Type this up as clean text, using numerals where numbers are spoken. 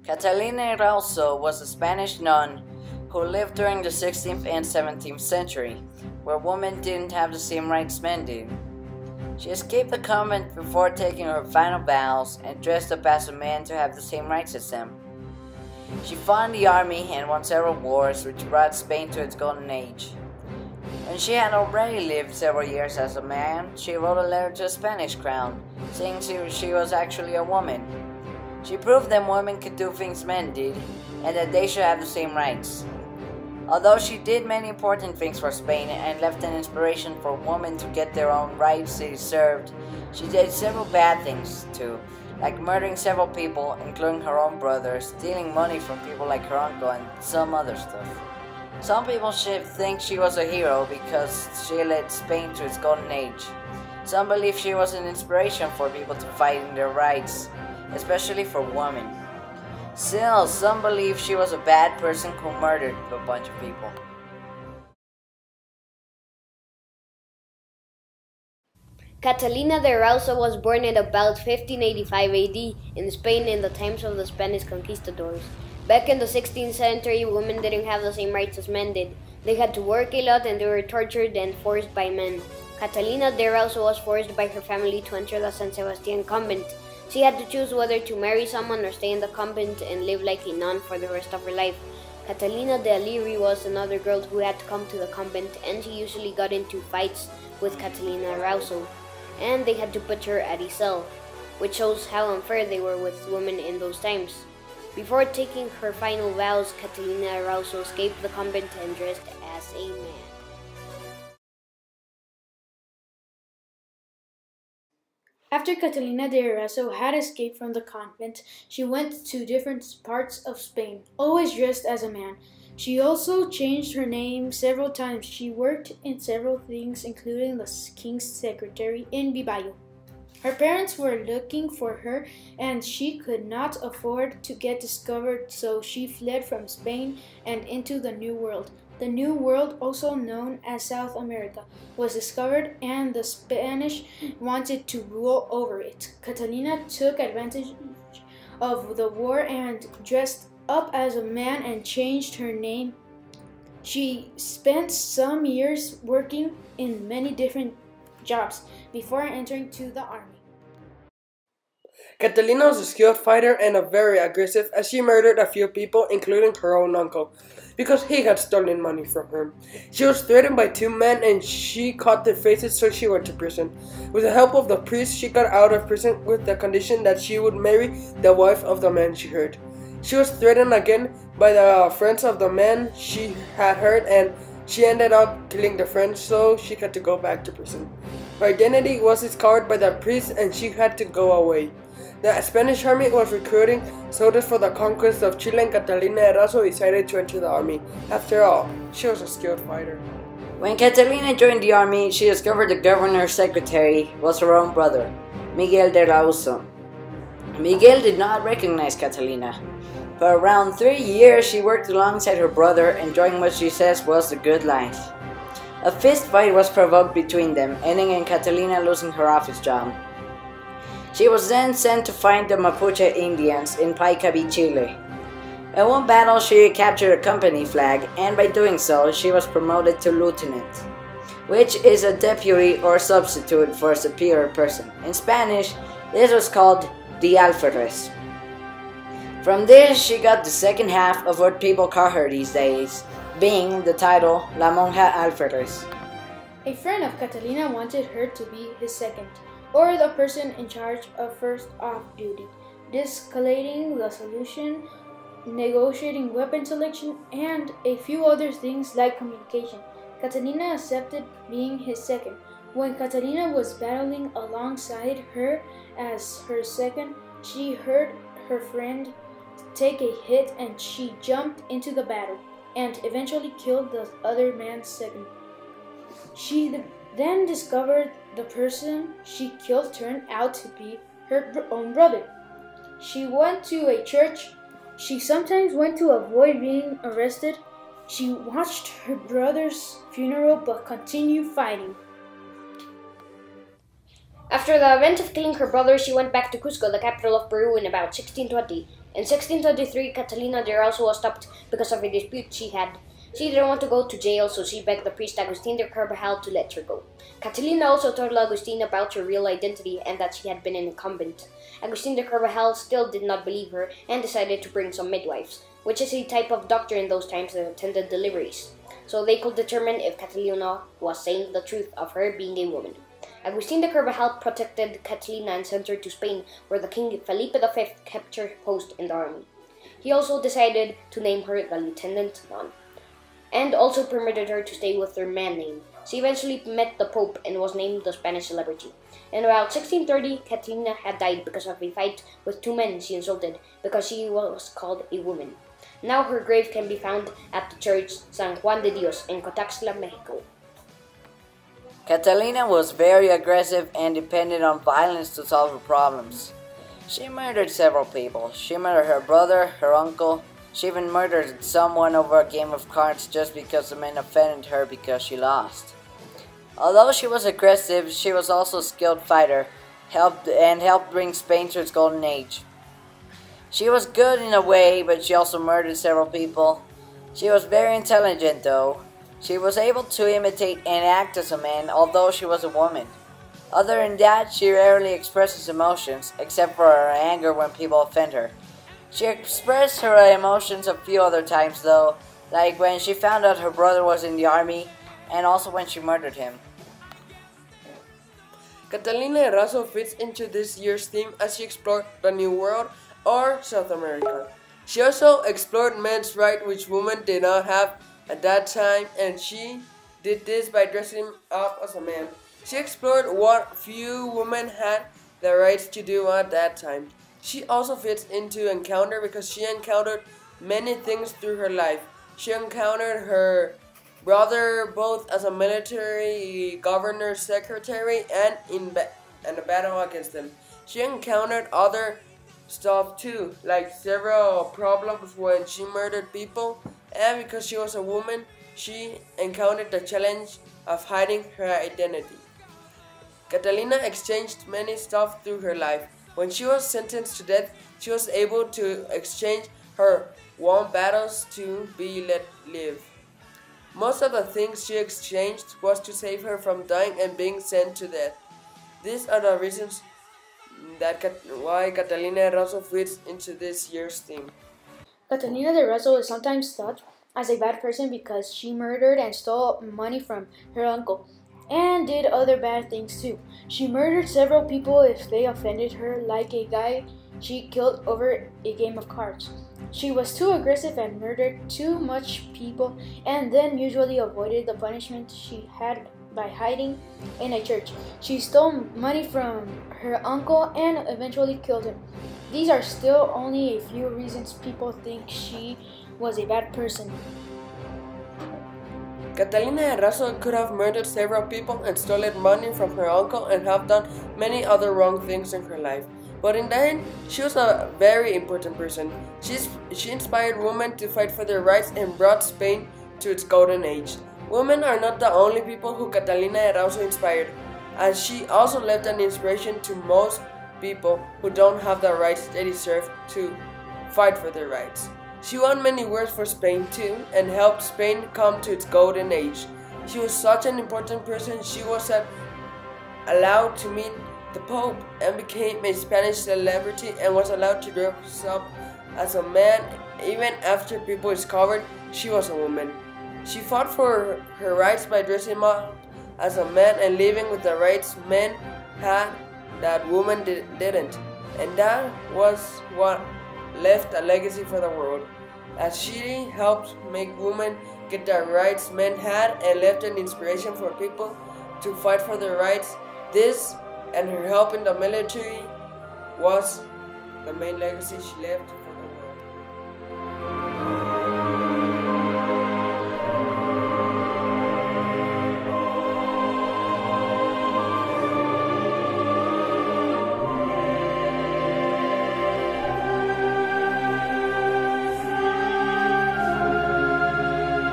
Catalina De Erauso was a Spanish nun who lived during the 16th and 17th century, where women didn't have the same rights men did. She escaped the convent before taking her final vows and dressed up as a man to have the same rights as them. She fought in the army and won several wars, which brought Spain to its golden age. When she had already lived several years as a man, she wrote a letter to the Spanish crown, saying she was actually a woman. She proved that women could do things men did, and that they should have the same rights. Although she did many important things for Spain and left an inspiration for women to get their own rights they deserved, she did several bad things too, like murdering several people, including her own brother, stealing money from people like her uncle, and some other stuff. Some people think she was a hero because she led Spain to its golden age. Some believe she was an inspiration for people to fight in their rights, especially for women. Still, some believe she was a bad person who murdered a bunch of people. Catalina De Erauso was born in about 1585 AD in Spain in the times of the Spanish conquistadors. Back in the 16th century, women didn't have the same rights as men did. They had to work a lot and they were tortured and forced by men. Catalina De Erauso was forced by her family to enter the San Sebastian convent. She had to choose whether to marry someone or stay in the convent and live like a nun for the rest of her life. Catalina de Erauso was another girl who had to come to the convent, and she usually got into fights with Catalina De Erauso, and they had to put her at a cell, which shows how unfair they were with women in those times. Before taking her final vows, Catalina De Erauso escaped the convent and dressed as a man. After Catalina De Erauso had escaped from the convent, she went to different parts of Spain, always dressed as a man. She also changed her name several times. She worked in several things, including the king's secretary in Vídeo. Her parents were looking for her, and she could not afford to get discovered, so she fled from Spain and into the New World. The New World, also known as South America, was discovered, and the Spanish wanted to rule over it. Catalina took advantage of the war and dressed up as a man and changed her name. She spent some years working in many different jobs before entering to the army. Catalina was a skilled fighter and very aggressive, as she murdered a few people, including her own uncle, because he had stolen money from her. She was threatened by two men and she cut their faces, so she went to prison. With the help of the priest, she got out of prison with the condition that she would marry the wife of the man she hurt. She was threatened again by the friends of the man she had hurt, and she ended up killing the friends, so she had to go back to prison. Her identity was discovered by the priest and she had to go away. The Spanish army was recruiting soldiers for the conquest of Chile, and Catalina De Erauso decided to enter the army. After all, she was a skilled fighter. When Catalina joined the army, she discovered the governor's secretary was her own brother, Miguel de Erauso. Miguel did not recognize Catalina. For around 3 years, she worked alongside her brother, enjoying what she says was the good life. A fist fight was provoked between them, ending in Catalina losing her office job. She was then sent to find the Mapuche Indians in Paicabi, Chile. In one battle, she captured a company flag, and by doing so, she was promoted to lieutenant, which is a deputy or substitute for a superior person. In Spanish, this was called the alferez. From this, she got the second half of what people call her these days, being the title La Monja Alferez. A friend of Catalina wanted her to be his second, or the person in charge of first off-duty, escalating the solution, negotiating weapon selection, and a few other things like communication. Catalina accepted being his second. When Catalina was battling alongside her as her second, she heard her friend take a hit and she jumped into the battle and eventually killed the other man's second. She then discovered the person she killed turned out to be her own brother. She went to a church. She sometimes went to avoid being arrested. She watched her brother's funeral but continued fighting. After the event of killing her brother, she went back to Cusco, the capital of Peru, in about 1620. In 1623, Catalina De Erauso was stopped because of a dispute she had. She didn't want to go to jail, so she begged the priest Agustin de Carvajal to let her go. Catalina also told Agustin about her real identity and that she had been an incumbent. Agustin de Carvajal still did not believe her and decided to bring some midwives, which is a type of doctor in those times that attended deliveries, so they could determine if Catalina was saying the truth of her being a woman. Agustin de Carvajal protected Catalina and sent her to Spain, where the King Felipe V kept her post in the army. He also decided to name her the Lieutenant Nun, and also permitted her to stay with her man name. She eventually met the Pope and was named the Spanish celebrity. In about 1630, Catalina had died because of a fight with two men she insulted because she was called a woman. Now her grave can be found at the church San Juan de Dios in Cotaxtla, Mexico. Catalina was very aggressive and depended on violence to solve her problems. She murdered several people. She murdered her brother, her uncle. She even murdered someone over a game of cards just because the men offended her because she lost. Although she was aggressive, she was also a skilled fighter, helped bring Spain to its golden age. She was good in a way, but she also murdered several people. She was very intelligent though. She was able to imitate and act as a man, although she was a woman. Other than that, she rarely expresses emotions, except for her anger when people offend her. She expressed her emotions a few other times though, like when she found out her brother was in the army, and also when she murdered him. Catalina De Erauso fits into this year's theme as she explored the New World or South America. She also explored men's rights, which women did not have at that time, and she did this by dressing up as a man. She explored what few women had the rights to do at that time. She also fits into encounter because she encountered many things through her life. She encountered her brother both as a military governor's secretary and in a battle against them. She encountered other stuff too, like several problems when she murdered people, and because she was a woman, she encountered the challenge of hiding her identity. Catalina exchanged many stuff through her life. When she was sentenced to death, she was able to exchange her won battles to be let live. Most of the things she exchanged was to save her from dying and being sent to death. These are the reasons why Catalina De Erauso fits into this year's theme. Catalina De Erauso is sometimes thought as a bad person because she murdered and stole money from her uncle, and did other bad things too. She murdered several people if they offended her, like a guy she killed over a game of cards. She was too aggressive and murdered too much people, and then usually avoided the punishment she had by hiding in a church. She stole money from her uncle and eventually killed him. These are still only a few reasons people think she was a bad person. Catalina De Erauso could have murdered several people and stolen money from her uncle and have done many other wrong things in her life. But in the end, she was a very important person. She inspired women to fight for their rights and brought Spain to its golden age. Women are not the only people who Catalina De Erauso inspired, as she also left an inspiration to most people who don't have the rights they deserve to fight for their rights. She won many wars for Spain too, and helped Spain come to its golden age. She was such an important person. She was allowed to meet the Pope and became a Spanish celebrity and was allowed to dress up as a man even after people discovered she was a woman. She fought for her rights by dressing up as a man and living with the rights men had that women didn't. And that was what left a legacy for the world, as she helped make women get the rights men had and left an inspiration for people to fight for their rights. This and her help in the military was the main legacy she left